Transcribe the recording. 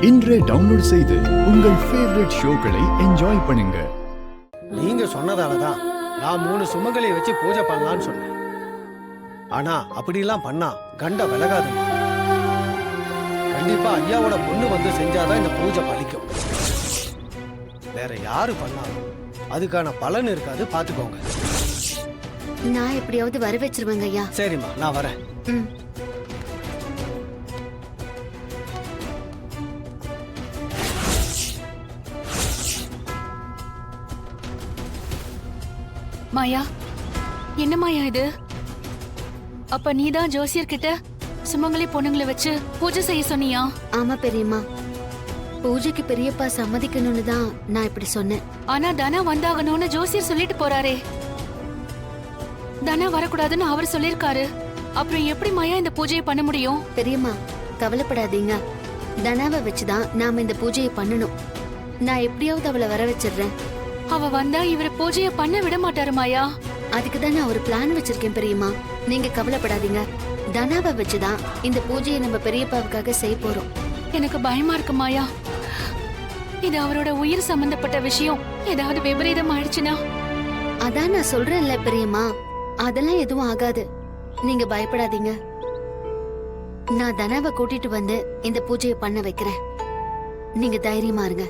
இன்றே டவுன்லோட் செய்து உங்கள் ஃபேவரட் ஷோக்களை என்ஜாய் பண்ணுங்க. நீங்க சொன்னதாலதான் நான் 3 சுமங்கலை வச்சு பூஜை பண்ணலான்னு சொன்னேன். ஆனா அப்படிலாம் பண்ணா கண்ட விலகாதுமா. கண்டிப்பா ஐயாவோட பொண்ணு வந்து செஞ்சாதான் இந்த பூஜை பலிக்கும். வேற யாரு பண்ணாலும் அதுக்கான பலன் இருக்காது, பாத்துக்கோங்க. நான் எப்படியாவது வர வச்சிருவேங்க ஐயா. சரிம்மா, நான் வரேன். மாயா, என்ன மாயா இது? அப்ப நீதான் ஜோசியர் கிட்ட சுமங்கலி பொண்ணுங்களை வச்சு பூஜை செய்ய சொன்னியா? ஆமா பெரியம்மா, பூஜைக்கு பெரியப்பா சம்மதிக்கணும்னு தான் நான் இப்படி சொன்னேன். ஆனா தனா வந்தாகணும்னு ஜோசியர் சொல்லிட்டு போறாரே. தனா வரக்கூடாதுன்னு அவர் சொல்லிருக்காரு. அப்புறம் எப்படி மாயா இந்த பூஜையை பண்ண முடியும்? பெரியம்மா கவலைப்படாதீங்க, தனாவை வச்சுதான் நாம இந்த பூஜையை பண்ணணும். நான் எப்படியாவது அவளை வர வச்சிடுறேன். அவ வந்தா இவர பூஜையை பண்ண விட மாட்டாரு மாயா. அதுக்கு தான் நான் ஒரு பிளான் வச்சிருக்கேன் பெரியம்மா, நீங்க கவலைப்படாதீங்க. தனாவை வச்சுதான் இந்த பூஜையை நம்ம பெரியப்பாவுக்காக செய்ய போறோம். எனக்கு பயமா இருக்கு மாயா. இது அவரோட உயிர் சம்பந்தப்பட்ட விஷயம். ஏதாவது விபரீதம் ஆயிடுச்சுன்னா? அதான் நான் சொல்றேன்ல பெரியம்மா, அதெல்லாம் எதுவும் ஆகாது, நீங்க பயப்படாதீங்க. நான் தனாவை கூட்டிட்டு வந்து இந்த பூஜையை பண்ண வைக்கிறேன். நீங்க தைரியமா இருங்க.